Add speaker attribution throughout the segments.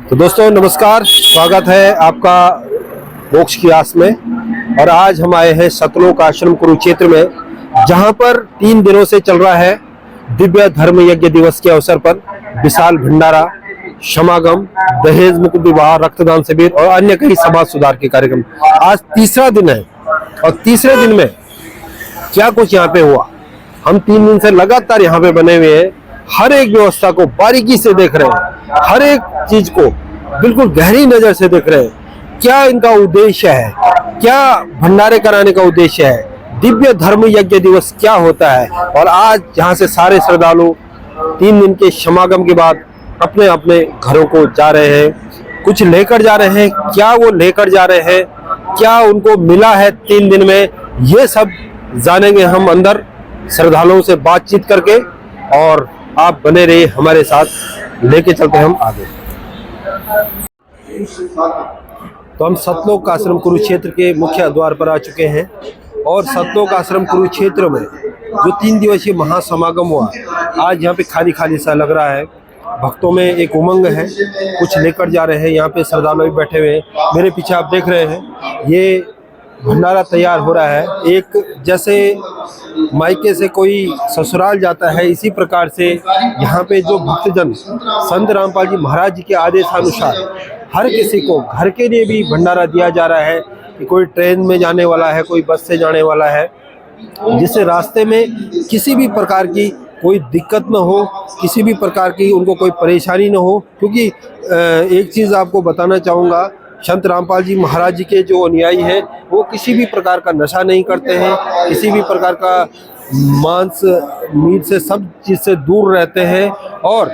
Speaker 1: तो दोस्तों नमस्कार, स्वागत है आपका मोक्ष की आस में। और आज हम आए हैं सतलोक आश्रम कुरुक्षेत्र में, जहां पर 3 दिनों से चल रहा है दिव्य धर्म यज्ञ दिवस के अवसर पर विशाल भंडारा, समागम, दहेज मुक्त विवाह, रक्तदान शिविर और अन्य कई समाज सुधार के कार्यक्रम। आज तीसरा दिन है और तीसरे दिन में क्या कुछ यहाँ पे हुआ, हम 3 दिन से लगातार यहाँ पे बने हुए हैं। हर एक व्यवस्था को बारीकी से देख रहे हैं, हर एक चीज को बिल्कुल गहरी नजर से देख रहे हैं। क्या इनका उद्देश्य है, क्या भंडारे कराने का उद्देश्य है, दिव्य धर्म यज्ञ दिवस क्या होता है। और आज यहाँ से सारे श्रद्धालु 3 दिन के समागम के बाद अपने अपने घरों को जा रहे हैं। कुछ लेकर जा रहे हैं, क्या वो लेकर जा रहे हैं, क्या उनको मिला है 3 दिन में, ये सब जानेंगे हम अंदर श्रद्धालुओं से बातचीत करके। और आप बने रहिए हमारे साथ, लेके चलते हैं हम आगे। तो हम सतलोक आश्रम कुरुक्षेत्र के मुख्य द्वार पर आ चुके हैं और सतलोक आश्रम कुरुक्षेत्र में जो 3 दिवसीय महासमागम हुआ, आज यहाँ पे खाली खाली सा लग रहा है। भक्तों में एक उमंग है, कुछ लेकर जा रहे हैं। यहाँ पे श्रद्धालु भी बैठे हुए हैं। मेरे पीछे आप देख रहे हैं, ये भंडारा तैयार हो रहा है। एक जैसे मायके से कोई ससुराल जाता है, इसी प्रकार से यहाँ पे जो भक्तजन संत रामपाल जी महाराज जी के आदेशानुसार हर किसी को घर के लिए भी भंडारा दिया जा रहा है। कि कोई ट्रेन में जाने वाला है, कोई बस से जाने वाला है, जिससे रास्ते में किसी भी प्रकार की कोई दिक्कत न हो, किसी भी प्रकार की उनको कोई परेशानी न हो। क्योंकि एक चीज़ आपको बताना चाहूँगा, संत रामपाल जी महाराज जी के जो अनुयायी हैं वो किसी भी प्रकार का नशा नहीं करते हैं, किसी भी प्रकार का मांस मीट से, सब चीज़ से दूर रहते हैं। और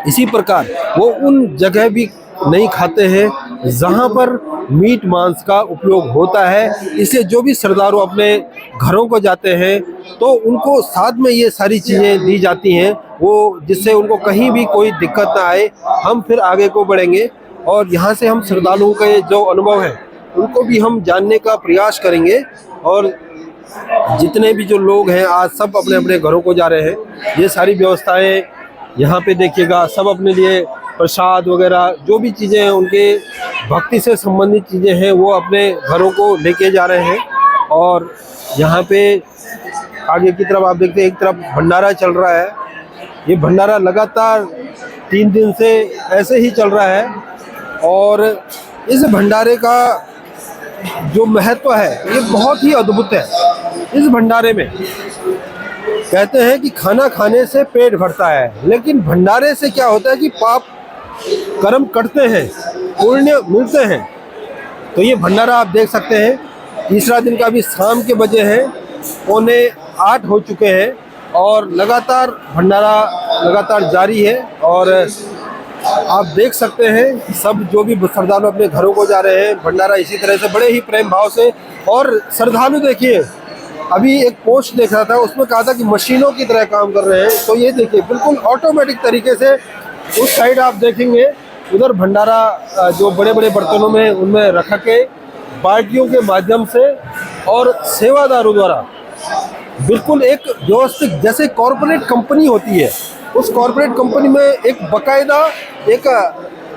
Speaker 1: इसी प्रकार वो उन जगह भी नहीं खाते हैं जहां पर मीट मांस का उपयोग होता है। इससे जो भी श्रद्धालु अपने घरों को जाते हैं तो उनको साथ में ये सारी चीज़ें दी जाती हैं, वो जिससे उनको कहीं भी कोई दिक्कत ना आए। हम फिर आगे को बढ़ेंगे और यहाँ से हम श्रद्धालुओं के जो अनुभव है उनको भी हम जानने का प्रयास करेंगे। और जितने भी जो लोग हैं आज सब अपने अपने घरों को जा रहे हैं। ये सारी व्यवस्थाएं यहाँ पे देखिएगा, सब अपने लिए प्रसाद वगैरह जो भी चीज़ें हैं, उनके भक्ति से संबंधित चीज़ें हैं, वो अपने घरों को लेके जा रहे हैं। और यहाँ पे आगे की तरफ आप देखते हैं, एक तरफ भंडारा चल रहा है। ये भंडारा लगातार 3 दिन से ऐसे ही चल रहा है। और इस भंडारे का जो महत्व है ये बहुत ही अद्भुत है। इस भंडारे में कहते हैं कि खाना खाने से पेट भरता है, लेकिन भंडारे से क्या होता है कि पाप कर्म कटते हैं, पुण्य मिलते हैं। तो ये भंडारा आप देख सकते हैं, तीसरा दिन का भी शाम के बजे हैं, 7:45 हो चुके हैं और लगातार भंडारा लगातार जारी है। और आप देख सकते हैं सब जो भी श्रद्धालु अपने घरों को जा रहे हैं, भंडारा इसी तरह से बड़े ही प्रेम भाव से। और श्रद्धालु देखिए, अभी एक पोस्ट देख रहा था, उसमें कहा था कि मशीनों की तरह काम कर रहे हैं। तो ये देखिए बिल्कुल ऑटोमेटिक तरीके से उस साइड आप देखेंगे, उधर भंडारा जो बड़े बड़े बर्तनों में उनमें रख के बाल्टियों के माध्यम से और सेवादारों द्वारा बिल्कुल एक व्यवस्थित, जैसे कॉरपोरेट कंपनी होती है, उस कॉरपोरेट कंपनी में एक बकायदा एक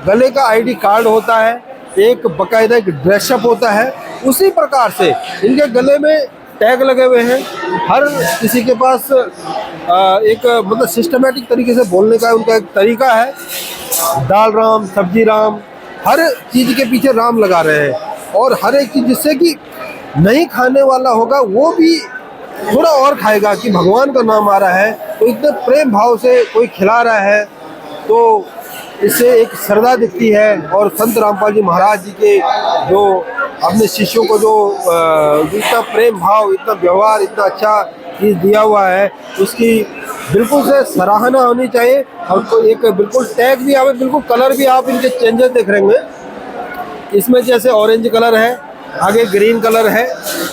Speaker 1: गले का आईडी कार्ड होता है, एक बकायदा एक ड्रेसअप होता है। उसी प्रकार से इनके गले में टैग लगे हुए हैं। हर किसी के पास एक मतलब सिस्टमेटिक तरीके से बोलने का उनका एक तरीका है। दाल राम, सब्जी राम, हर चीज़ के पीछे राम लगा रहे हैं। और हर एक चीज़ जिससे कि नहीं खाने वाला होगा वो भी थोड़ा और खाएगा कि भगवान का नाम आ रहा है, तो इतने प्रेम भाव से कोई खिला रहा है, तो इससे एक श्रद्धा दिखती है। और संत रामपाल जी महाराज जी के जो अपने शिष्यों को जो इतना प्रेम भाव, इतना व्यवहार, इतना अच्छा चीज़ दिया हुआ है, उसकी बिल्कुल से सराहना होनी चाहिए। और कोई एक बिल्कुल टैग भी आवे, बिल्कुल कलर भी आप इनके चेंजेस देख रहे हैं, इसमें जैसे ऑरेंज कलर है, आगे ग्रीन कलर है।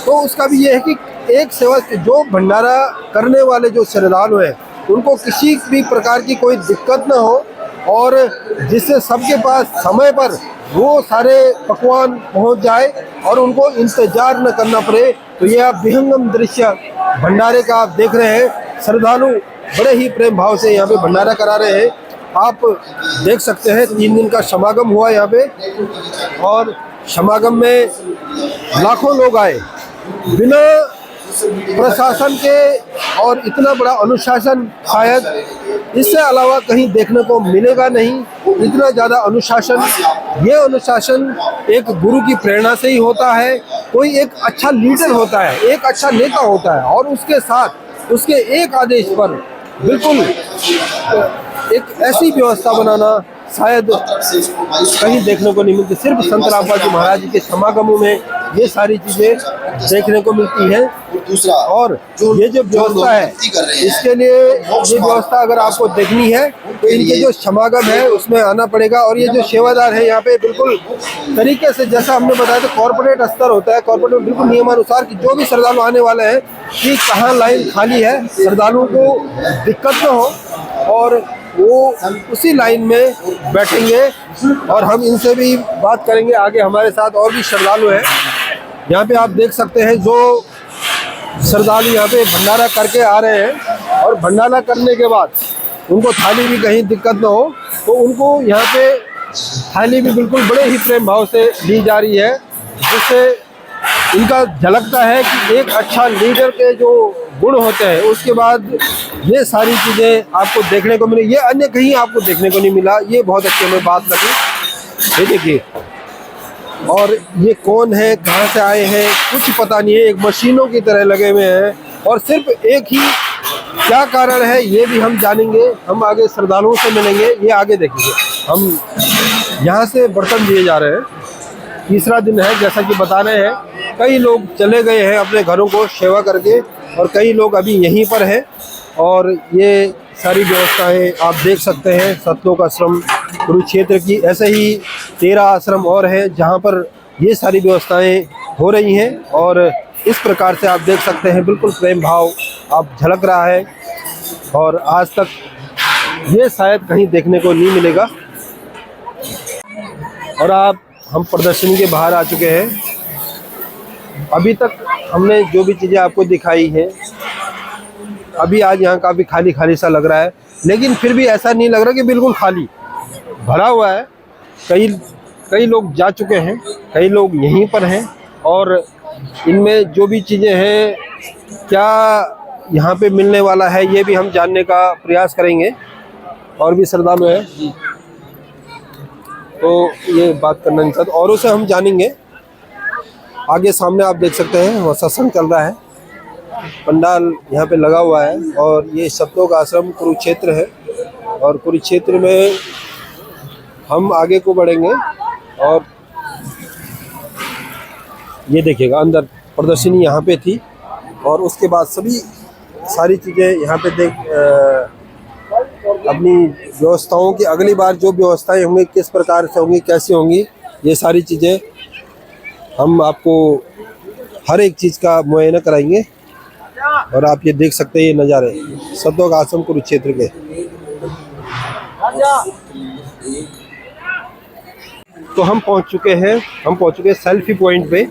Speaker 1: तो उसका भी ये है कि एक सेवा जो भंडारा करने वाले जो श्रद्धालु हैं उनको किसी भी प्रकार की कोई दिक्कत ना हो, और जिससे सबके पास समय पर वो सारे पकवान पहुंच जाए और उनको इंतजार न करना पड़े। तो ये आप विहंगम दृश्य भंडारे का आप देख रहे हैं। श्रद्धालु बड़े ही प्रेम भाव से यहाँ पे भंडारा करा रहे हैं। आप देख सकते हैं 3 दिन का समागम हुआ यहाँ पे, और समागम में लाखों लोग आए बिना प्रशासन के, और इतना बड़ा अनुशासन शायद इससे अलावा कहीं देखने को मिलेगा नहीं। इतना ज़्यादा अनुशासन, ये अनुशासन एक गुरु की प्रेरणा से ही होता है। कोई एक अच्छा लीडर होता है, एक अच्छा नेता होता है, और उसके साथ उसके एक आदेश पर बिल्कुल एक ऐसी व्यवस्था बनाना शायद कहीं देखने को नहीं मिलती। सिर्फ संत रामपाल जी महाराज जी के समागमों में ये सारी चीज़ें देखने को मिलती हैं। और ये जो व्यवस्था है, इसके लिए ये व्यवस्था अगर आपको देखनी है तो इनके जो समागम है उसमें आना पड़ेगा। और ये जो सेवादार है यहाँ पे बिल्कुल तरीके से, जैसा हमने बताया था कॉर्पोरेट स्तर होता है, कॉर्पोरेट में बिल्कुल नियमानुसार कि जो भी श्रद्धालु आने वाले हैं कि कहाँ लाइन खाली है, श्रद्धालुओं को दिक्कत न हो, और वो उसी लाइन में बैठेंगे। और हम इनसे भी बात करेंगे आगे। हमारे साथ और भी श्रद्धालु हैं यहाँ पे, आप देख सकते हैं जो श्रद्धालु यहाँ पे भंडारा करके आ रहे हैं, और भंडारा करने के बाद उनको थाली भी कहीं दिक्कत ना हो तो उनको यहाँ पे थाली भी बिल्कुल बड़े ही प्रेम भाव से दी जा रही है, जिससे इनका झलकता है कि एक अच्छा लीडर के जो गुण होते हैं उसके बाद ये सारी चीज़ें आपको देखने को मिली। ये अन्य कहीं आपको देखने को नहीं मिला। ये बहुत अच्छी हमें बात लगी। ये देखिए, और ये कौन है, कहाँ से आए हैं, कुछ पता नहीं है, एक मशीनों की तरह लगे हुए हैं, और सिर्फ एक ही क्या कारण है ये भी हम जानेंगे। हम आगे श्रद्धालुओं से मिलेंगे। ये आगे देखिए, हम यहाँ से बर्तन दिए जा रहे हैं। तीसरा दिन है, जैसा कि बता रहे हैं, कई लोग चले गए हैं अपने घरों को सेवा करके, और कई लोग अभी यहीं पर हैं। और ये सारी व्यवस्थाएं आप देख सकते हैं सतलोक आश्रम कुरुक्षेत्र की। ऐसे ही 13 आश्रम और हैं जहां पर ये सारी व्यवस्थाएं हो रही हैं, और इस प्रकार से आप देख सकते हैं बिल्कुल प्रेम भाव आप झलक रहा है। और आज तक ये शायद कहीं देखने को नहीं मिलेगा। और हम प्रदर्शनी के बाहर आ चुके हैं। अभी तक हमने जो भी चीज़ें आपको दिखाई हैं, अभी आज यहाँ काफ़ी खाली खाली सा लग रहा है, लेकिन फिर भी ऐसा नहीं लग रहा कि बिल्कुल खाली, भरा हुआ है। कई लोग जा चुके हैं, कई लोग यहीं पर हैं, और इनमें जो भी चीज़ें हैं क्या यहाँ पे मिलने वाला है ये भी हम जानने का प्रयास करेंगे। और भी श्रद्धालु हैं तो ये बात करना नहीं चाहते, औरों से हम जानेंगे आगे। सामने आप देख सकते हैं वहाँ सत्संग चल रहा है, पंडाल यहाँ पे लगा हुआ है, और ये सतलोक आश्रम कुरुक्षेत्र है। और कुरुक्षेत्र में हम आगे को बढ़ेंगे, और ये देखिएगा अंदर प्रदर्शनी यहाँ पे थी, और उसके बाद सभी सारी चीज़ें यहाँ पे अपनी व्यवस्थाओं की अगली बार जो व्यवस्थाएं होंगी किस प्रकार से होंगी, कैसी होंगी, ये सारी चीज़ें हम आपको हर एक चीज़ का मुआयना कराएंगे। और आप ये देख सकते हैं ये नज़ारे सतलोक आश्रम कुरुक्षेत्र के। तो हम पहुंच चुके हैं सेल्फी पॉइंट पे,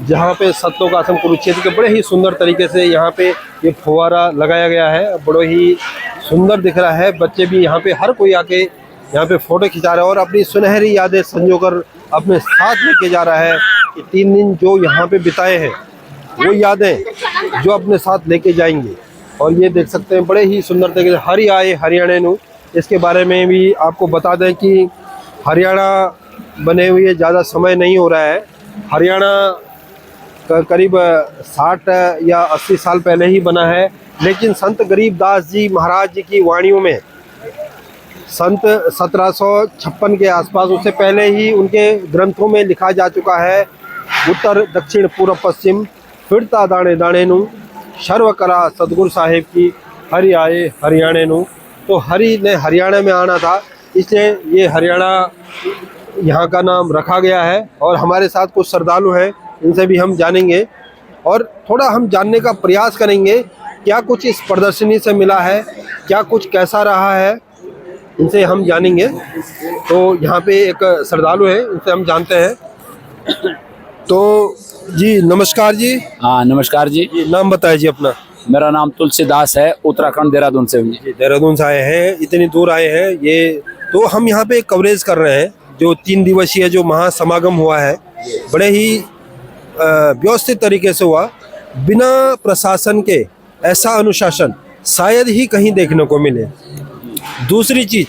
Speaker 1: जहाँ पे सतलोक आश्रम कुरुक्षेत्र के बड़े ही सुंदर तरीके से यहाँ पे ये फुवारा लगाया गया है। बड़ो ही सुंदर दिख रहा है। बच्चे भी यहाँ पे, हर कोई आके यहाँ पे फ़ोटो खिंचा रहा है, और अपनी सुनहरी यादें संजोकर अपने साथ लेके जा रहा है। कि 3 दिन जो यहाँ पे बिताए हैं वो यादें जो अपने साथ लेके जाएंगे। और ये देख सकते हैं बड़े ही सुंदर तरीके से हरि आए हरियाणा नू। इसके बारे में भी आपको बता दें कि हरियाणा बने हुए ज़्यादा समय नहीं हो रहा है। हरियाणा करीब 60 या 80 साल पहले ही बना है, लेकिन संत गरीबदास जी महाराज जी की वाणियों में संत 1756 के आसपास, उससे पहले ही उनके ग्रंथों में लिखा जा चुका है, उत्तर दक्षिण पूर्व पश्चिम फिरता दाने दाने नू सर्व करा सतगुरु साहिब की हरि आए हरियाणा नू। तो हरि ने हरियाणा में आना था, इसलिए ये हरियाणा यहाँ का नाम रखा गया है। और हमारे साथ कुछ श्रद्धालु हैं, इनसे भी हम जानेंगे और थोड़ा हम जानने का प्रयास करेंगे क्या कुछ इस प्रदर्शनी से मिला है, क्या कुछ कैसा रहा है, इनसे हम जानेंगे। तो यहाँ पे एक श्रद्धालु है, इनसे हम जानते हैं। तो जी नमस्कार जी।
Speaker 2: हाँ नमस्कार जी।
Speaker 1: नाम बताइए जी अपना।
Speaker 2: मेरा नाम तुलसीदास है, उत्तराखंड देहरादून से हूँ।
Speaker 1: देहरादून से आए हैं, इतनी दूर आए हैं ये, तो हम यहाँ पे कवरेज कर रहे हैं जो 3 दिवसीय जो महासमागम हुआ है, बड़े ही व्यवस्थित तरीके से हुआ, बिना प्रशासन के ऐसा अनुशासन शायद ही कहीं देखने को मिले। दूसरी चीज,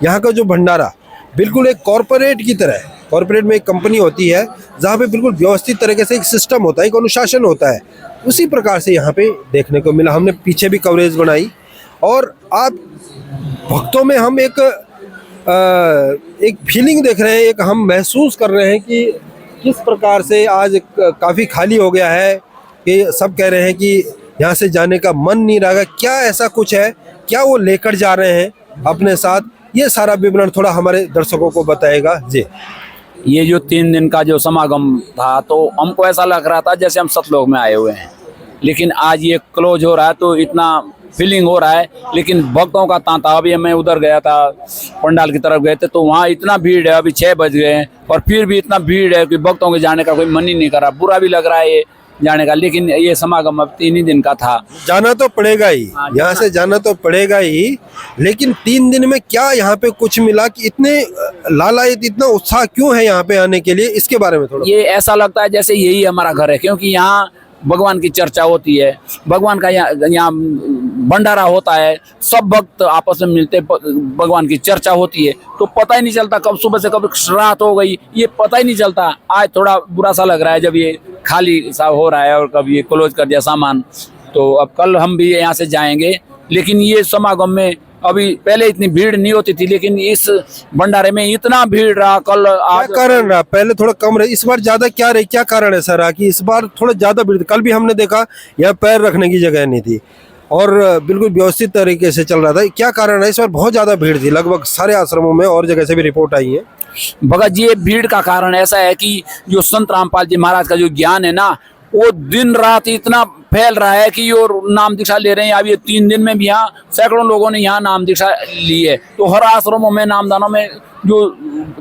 Speaker 1: यहाँ का जो भंडारा बिल्कुल एक कॉरपोरेट की तरह है। कॉरपोरेट में एक कंपनी होती है जहाँ पे बिल्कुल व्यवस्थित तरीके से एक सिस्टम होता है, एक अनुशासन होता है, उसी प्रकार से यहाँ पे देखने को मिला। हमने पीछे भी कवरेज बनाई और आप भक्तों में हम एक फीलिंग देख रहे हैं, एक हम महसूस कर रहे हैं कि किस प्रकार से आज काफ़ी खाली हो गया है, कि सब कह रहे हैं कि यहाँ से जाने का मन नहीं रहा। क्या ऐसा कुछ है, क्या वो लेकर जा रहे हैं अपने साथ, ये सारा विवरण थोड़ा हमारे दर्शकों को बताएगा जी।
Speaker 2: ये जो 3 दिन का जो समागम था, तो हमको ऐसा लग रहा था जैसे हम सतलोक में आए हुए हैं, लेकिन आज ये क्लोज हो रहा है तो इतना फीलिंग हो रहा है। लेकिन भक्तों का तांता, अभी मैं उधर गया था, पंडाल की तरफ गए थे, तो वहाँ इतना भीड़ है, अभी 6 बज गए हैं और फिर भी इतना भीड़ है कि भक्तों के जाने का कोई मन ही नहीं कर रहा। बुरा भी लग रहा है ये जाने का, लेकिन ये समागम अब 3 ही दिन का था।
Speaker 1: जाना तो पड़ेगा ही, यहाँ से जाना तो पड़ेगा ही, लेकिन 3 दिन में क्या यहाँ पे कुछ मिला कि इतने लालायत, इतना उत्साह क्यों है यहाँ पे आने के लिए, इसके बारे में थोड़ा।
Speaker 2: ये ऐसा लगता है जैसे यही हमारा घर है, क्योंकि यहाँ भगवान की चर्चा होती है, भगवान का यहाँ भंडारा होता है, सब भक्त आपस में मिलते, भगवान की चर्चा होती है, तो पता ही नहीं चलता कब सुबह से कब रात हो गई, ये पता ही नहीं चलता। आज थोड़ा बुरा सा लग रहा है जब ये खाली सा हो रहा है और कब ये क्लोज कर दिया सामान। तो अब कल हम भी यहाँ से जाएंगे, लेकिन ये समागम में अभी पहले इतनी भीड़ नहीं होती थी, लेकिन इस भंडारे में इतना भीड़ रहा। कल आज
Speaker 1: क्या कारण रहा, पहले थोड़ा कम रहा, इस बार ज्यादा क्या रही, क्या कारण ऐसा रहा कि इस बार थोड़ा ज्यादा भीड़? कल भी हमने देखा यहाँ पैर रखने की जगह नहीं थी और बिल्कुल व्यवस्थित तरीके से चल रहा था। क्या कारण है, इस बार बहुत ज्यादा भीड़ थी, लगभग सारे आश्रमों में और जगह से भी रिपोर्ट आई है।
Speaker 2: भगत जी, ये भीड़ का कारण ऐसा है कि जो संत रामपाल जी महाराज का जो ज्ञान है ना, वो दिन रात इतना फैल रहा है कि और नाम दीक्षा ले रहे हैं। अब ये 3 दिन में भी यहाँ सैकड़ों लोगों ने यहाँ नाम दीक्षा ली है, तो हर आश्रमों में, नामदानों में जो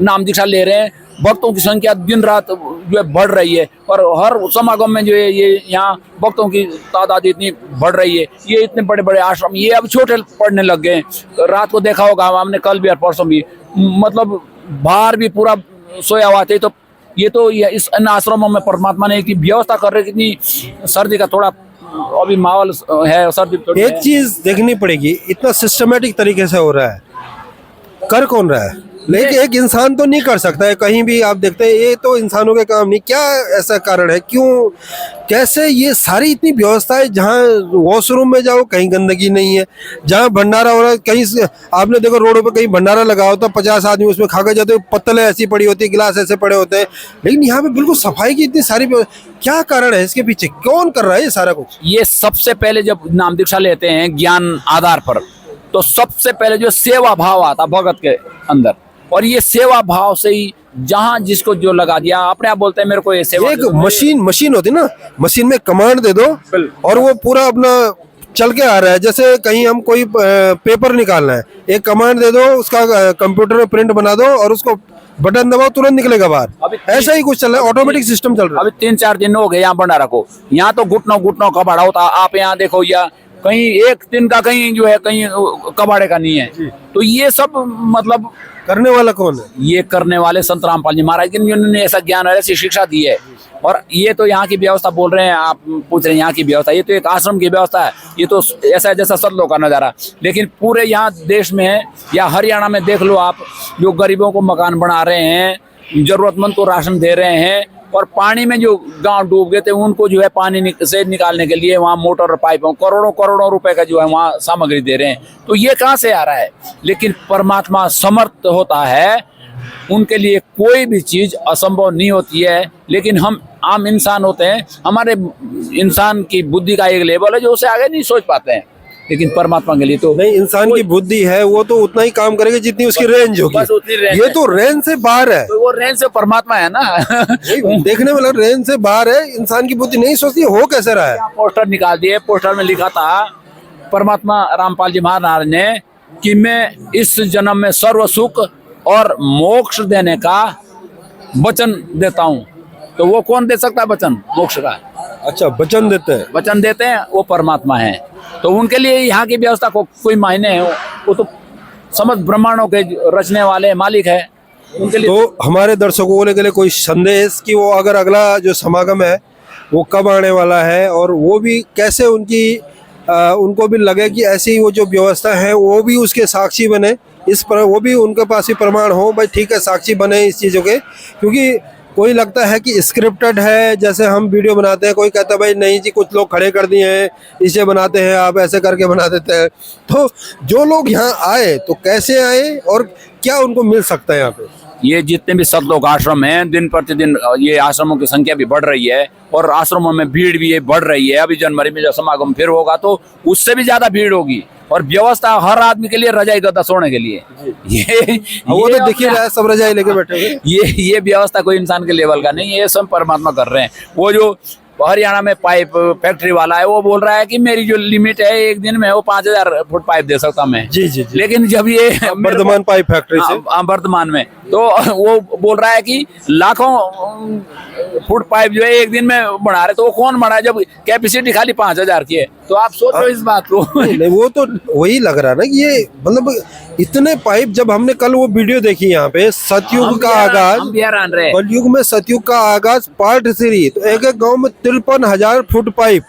Speaker 2: नाम दीक्षा ले रहे हैं, भक्तों की संख्या दिन रात जो है बढ़ रही है। और हर समागम में जो है ये यहाँ भक्तों की तादाद इतनी बढ़ रही है। ये इतने बड़े बड़े आश्रम ये अब छोटे पड़ने लग गए हैं। रात को देखा होगा हमने, कल भी और परसों भी, मतलब बाहर भी पूरा सोया हुआ थे। तो ये तो इस इन आश्रमों में परमात्मा ने इतनी व्यवस्था कर रही, कितनी सर्दी का थोड़ा अभी माहौल है, सर्दी
Speaker 1: एक चीज देखनी पड़ेगी, इतना सिस्टमेटिक तरीके से हो रहा है, कर कौन रहा है? लेकिन एक इंसान तो नहीं कर सकता है, कहीं भी आप देखते हैं ये तो इंसानों के काम नहीं। क्या ऐसा कारण है, क्यों, कैसे ये सारी इतनी व्यवस्था है? जहाँ वॉशरूम में जाओ कहीं गंदगी नहीं है, जहाँ भंडारा हो रहा है कहीं आपने देखो रोडों पे कहीं भंडारा लगा होता है, 50 आदमी उसमें खा कर जाते हैं, पत्तलें ऐसी पड़ी होती है, गिलास ऐसे पड़े होते हैं, लेकिन यहाँ पे बिल्कुल सफाई की इतनी सारी। क्या कारण है इसके पीछे, कौन कर रहा है ये सारा कुछ?
Speaker 2: ये सबसे पहले जब नाम दीक्षा लेते हैं ज्ञान आधार पर, तो सबसे पहले जो सेवा भाव आता भगत के अंदर, और ये सेवा भाव से ही जहाँ जिसको जो लगा दिया, अपने आप बोलते हैं मेरे को ये सेवा।
Speaker 1: एक मशीन होती ना, मशीन में कमांड दे दो और वो पूरा अपना चल के आ रहा है। जैसे कहीं हम कोई पेपर निकालना है, एक कमांड दे दो, उसका कंप्यूटर में प्रिंट बना दो और उसको बटन दबाओ, तुरंत निकलेगा बाहर। ऐसा ही कुछ चल रहा है, ऑटोमेटिक सिस्टम चल रहा है।
Speaker 2: अभी 3-4 दिन हो गए यहाँ भंडारा को, यहाँ तो घुटनों का भाड़ा होता। आप यहाँ देखो, या कहीं एक दिन का कहीं जो है कहीं कबाड़े का नहीं है। तो ये सब मतलब
Speaker 1: करने वाला कौन है?
Speaker 2: ये करने वाले संत रामपाल जी महाराज, जिन्होंने ऐसा ज्ञान और ऐसी शिक्षा दी है। और ये तो यहाँ की व्यवस्था बोल रहे हैं, आप पूछ रहे हैं यहाँ की व्यवस्था, ये तो एक आश्रम की व्यवस्था है। ये तो ऐसा जैसा सतलोक का नज़ारा, लेकिन पूरे यहाँ देश में है, या हरियाणा में देख लो आप, जो गरीबों को मकान बना रहे हैं, जरूरतमंद को राशन दे रहे हैं, और पानी में जो गांव डूब गए थे उनको जो है पानी से निकालने के लिए वहाँ मोटर और पाइपों करोड़ों रुपए का जो है वहाँ सामग्री दे रहे हैं। तो ये कहाँ से आ रहा है? लेकिन परमात्मा समर्थ होता है, उनके लिए कोई भी चीज असंभव नहीं होती है। लेकिन हम आम इंसान होते हैं, हमारे इंसान की बुद्धि का एक लेवल है जो उसे आगे नहीं सोच पाते हैं, लेकिन परमात्मा के लिए तो
Speaker 1: नहीं। इंसान की बुद्धि है, वो तो उतना ही काम करेगा जितनी उसकी रेंज होगी। ये तो रेंज से बाहर है,
Speaker 2: तो वो रेंज से परमात्मा है ना।
Speaker 1: देखने वाला रेंज से बाहर है, इंसान की बुद्धि नहीं सोचती, हो कैसे रहा है?
Speaker 2: पोस्टर निकाल दिए, पोस्टर में लिखा था परमात्मा रामपाल जी महाराज ने कि मैं इस जन्म में सर्व सुख और मोक्ष देने का वचन देता हूँ। तो वो कौन दे सकता है वचन मोक्ष का?
Speaker 1: अच्छा, वचन देते हैं।
Speaker 2: वचन देते हैं, वो परमात्मा है। तो उनके लिए यहाँ की व्यवस्था को कोई मायने है, वो तो समस्त ब्रह्मांडों के रचने वाले मालिक है, उनके लिए।
Speaker 1: तो हमारे दर्शकों के लिए कोई संदेश कि वो अगर अगला जो समागम है वो कब आने वाला है, और वो भी कैसे उनको भी लगे कि ऐसी वो जो व्यवस्था है वो भी उसके साक्षी बने, इस पर वो भी उनके पास ही प्रमाण हो, भाई ठीक है साक्षी बने इस चीज़ों के। क्योंकि कोई लगता है कि स्क्रिप्टेड है, जैसे हम वीडियो बनाते हैं, कोई कहता है भाई नहीं जी कुछ लोग खड़े कर दिए हैं, इसे बनाते हैं आप, ऐसे करके बना देते हैं। तो जो लोग यहाँ आए तो कैसे आए और क्या उनको मिल सकता है यहाँ पे?
Speaker 2: ये जितने भी सतलोक आश्रम हैं, दिन प्रतिदिन ये आश्रमों की संख्या भी बढ़ रही है और आश्रमों में भीड़ भी ये बढ़ रही है। अभी जनवरी में जब समागम फिर होगा तो उससे भी ज्यादा भीड़ होगी, और व्यवस्था हर आदमी के लिए रजाई गद्दा सोने के लिए।
Speaker 1: वो तो दिख ही रहा है, सब रजाई लेके बैठे हुए।
Speaker 2: ये व्यवस्था कोई इंसान के लेवल का नहीं है, ये सब परमात्मा कर रहे हैं। वो जो हरियाणा में पाइप फैक्ट्री वाला है वो बोल रहा है कि मेरी जो लिमिट है एक दिन में वो 5000 फुट पाइप दे सकता मैं।
Speaker 1: जी जी जी।
Speaker 2: लेकिन जब ये
Speaker 1: वर्धमान पाइप फैक्ट्री से
Speaker 2: वर्धमान में तो वो बोल रहा है कि लाखों फुट पाइप जो है एक दिन में बना रहे, तो वो कौन बना है जब कैपेसिटी खाली 5000 की है? तो आप सोचो इस बात को।
Speaker 1: नहीं, वो तो वही लग रहा है ना कि ये मतलब इतने पाइप। जब हमने कल वो वीडियो देखी यहाँ पे सतयुग का आगाज, कलयुग में सतयुग का आगाज पार्ट 3, तो एक एक गांव में 53,000 फुट पाइप।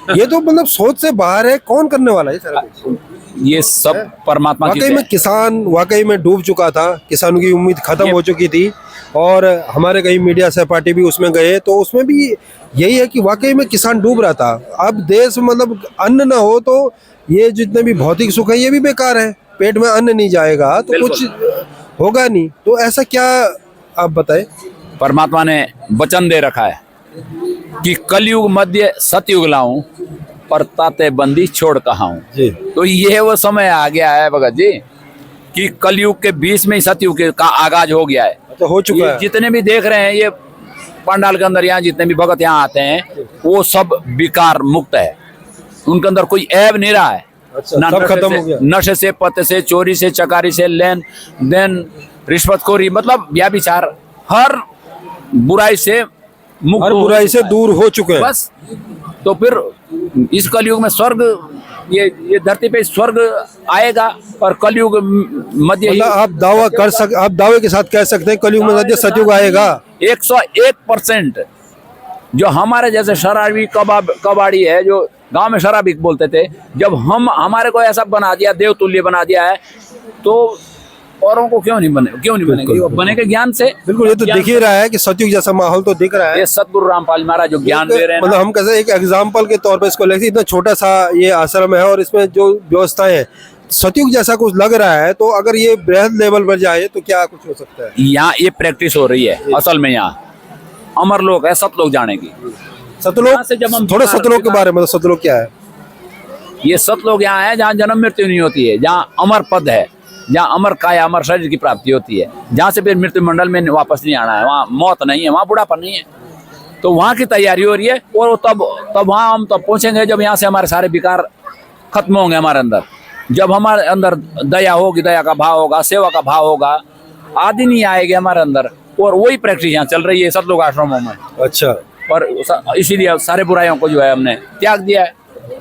Speaker 1: ये तो मतलब सोच से बाहर है, कौन करने वाला है सारा कुछ?
Speaker 2: ये सब परमात्मा की
Speaker 1: वाकई में किसान वाकई में डूब चुका था, किसानों की उम्मीद खत्म हो चुकी थी। और हमारे कई मीडिया सहपाठी भी उसमें गए तो उसमें भी यही है कि वाकई में किसान डूब रहा था। अब देश मतलब अन्न ना हो तो ये जितने भी भौतिक सुख है ये भी बेकार है, पेट में अन्न नहीं जाएगा तो कुछ होगा नहीं। तो ऐसा क्या आप बताएं?
Speaker 2: परमात्मा ने वचन दे रखा है कि कलयुग मध्य सतयुग लाऊं, पर ताते बंदी छोड़ कहाँ हूं जी। तो ये वो समय आ गया है भगत जी कि कलयुग के बीच में ही सतयुग का आगाज हो गया है।
Speaker 1: तो हो चुका है।
Speaker 2: जितने भी देख रहे हैं ये पंडाल के अंदर, यहाँ जितने भी भगत यहाँ आते हैं वो सब विकार मुक्त है, उनके अंदर कोई ऐब नहीं रहा है।
Speaker 1: अच्छा, सब खत्म हो गया।
Speaker 2: नशे से, पत्ते से, चोरी से, चकारी से, लेन देन, रिश्वतखोरी, मतलब व्याभिचार, हर बुराई से मुक्त,
Speaker 1: हर बुराई से दूर हो चुके हैं
Speaker 2: बस। तो फिर इस कलयुग में स्वर्ग, ये धरती पे स्वर्ग आएगा, और कलयुग मध्य
Speaker 1: मतलब आप दावे के साथ कह सकते हैं कलयुग में मध्य सतयुग आएगा।
Speaker 2: 101%। जो हमारे जैसे शराबी कबाड़ी है, जो गांव में शराबी बोलते थे, जब हमारे को ऐसा बना दिया, देवतुल्य बना दिया है, तो औरों को क्यों नहीं बनेंगे? वो बनेंगे ज्ञान से।
Speaker 1: बिल्कुल, ये तो दिख ही रहा है कि सतयुग जैसा माहौल तो दिख रहा है।
Speaker 2: ये सतगुरु रामपाल महाराज जो ज्ञान दे रहे हैं,
Speaker 1: मतलब हम कैसे एक एग्जाम्पल के तौर पर इसको लेते, इतना छोटा सा ये आश्रम है और इसमें जो व्यवस्थाएं है सतयुग जैसा कुछ लग रहा है, तो अगर ये बृहद लेवल पर जाए तो क्या कुछ हो सकता है?
Speaker 2: यहाँ ये प्रैक्टिस हो रही है असल में। यहाँ अमर लोग है, सतलोक जानेगी।
Speaker 1: सतलोक, थोड़ा सतलोक के बारे में, सतलोक क्या है?
Speaker 2: ये सतलोक यहाँ है जहाँ जन्म मृत्यु नहीं होती है, जहाँ अमर पद है, जहाँ अमर काया, अमर शरीर की प्राप्ति होती है, जहाँ से फिर मृत्यु मंडल में वापस नहीं आना है। वहाँ मौत नहीं है, वहाँ बुढ़ापा नहीं है। तो वहाँ की तैयारी हो रही है, और तब वहाँ हम तब पहुँचेंगे जब यहाँ से हमारे सारे विकार खत्म होंगे हमारे अंदर। जब हमारे अंदर दया होगी, दया का भाव होगा, सेवा का भाव होगा, आदि नहीं आएगी हमारे अंदर। और वही प्रैक्टिस यहाँ चल रही है सतलोक आश्रमों में।
Speaker 1: अच्छा।
Speaker 2: और इसीलिए सारे बुराइयों को जो है हमने त्याग दिया है,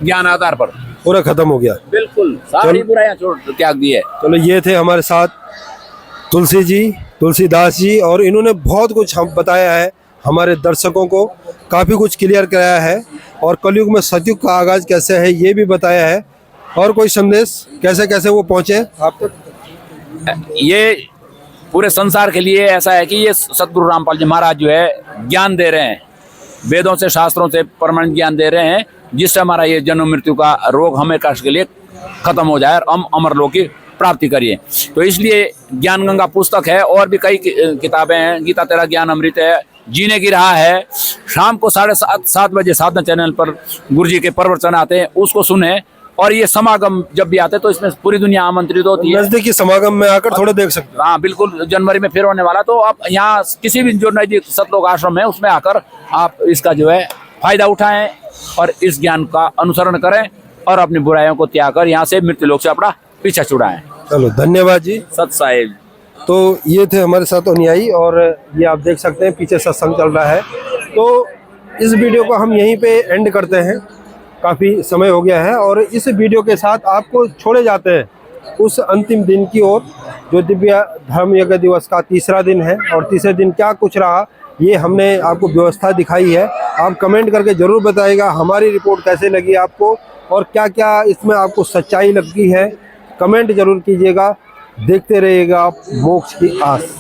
Speaker 2: ज्ञान आधार पर
Speaker 1: पूरा खत्म हो गया।
Speaker 2: बिल्कुल, सारी बुराइयां त्याग दी है।
Speaker 1: चलो, ये थे हमारे साथ तुलसीदास जी, और इन्होंने बहुत कुछ हम बताया है, हमारे दर्शकों को काफ़ी कुछ क्लियर कराया है, और कलयुग में सतयुग का आगाज कैसे है ये भी बताया है। और कोई संदेश कैसे कैसे वो पहुँचे आप तक?
Speaker 2: ये पूरे संसार के लिए ऐसा है कि ये सतगुरु रामपाल जी महाराज जो है ज्ञान दे रहे हैं, वेदों से, शास्त्रों से परमानेंट ज्ञान दे रहे हैं, जिससे हमारा ये जन्म मृत्यु का रोग हमेशा के लिए खत्म हो जाए और हम अमर लोक की प्राप्ति करिए। तो इसलिए ज्ञान गंगा पुस्तक है, और भी कई किताबें हैं। गीता तेरा ज्ञान अमृत है, जीने की राह है। शाम को 7:30 बजे साधना चैनल पर गुरु जी के प्रवचन आते हैं, उसको सुने। और ये समागम जब भी आते हैं तो इसमें पूरी दुनिया आमंत्रित होती है।
Speaker 1: नजदीकी समागम में आकर थोड़ा देख सकते हैं।
Speaker 2: हाँ बिल्कुल, जनवरी में फिर होने वाला। तो आप यहाँ किसी भी जो नजदीक सतलोक आश्रम है उसमें आकर आप इसका जो है फायदा उठाएं और इस ज्ञान का अनुसरण करें, और अपनी बुराइयों को त्याग कर यहाँ से मृत्यु लोक से अपना पीछा छुड़ाएं।
Speaker 1: चलो, धन्यवाद जी।
Speaker 2: सत साहिब।
Speaker 1: तो ये थे हमारे साथ अनुयायी, और ये आप देख सकते हैं पीछे सत्संग चल रहा है। तो इस वीडियो को हम यहीं पे एंड करते हैं, काफ़ी समय हो गया है। और इस वीडियो के साथ आपको छोड़े जाते हैं उस अंतिम दिन की ओर, जो दिव्य धर्म यज्ञ दिवस का तीसरा दिन है। और तीसरे दिन क्या कुछ रहा ये हमने आपको व्यवस्था दिखाई है। आप कमेंट करके ज़रूर बताइएगा हमारी रिपोर्ट कैसे लगी आपको, और क्या क्या इसमें आपको सच्चाई लगती है, कमेंट ज़रूर कीजिएगा। देखते रहिएगा आप मोक्ष की आस।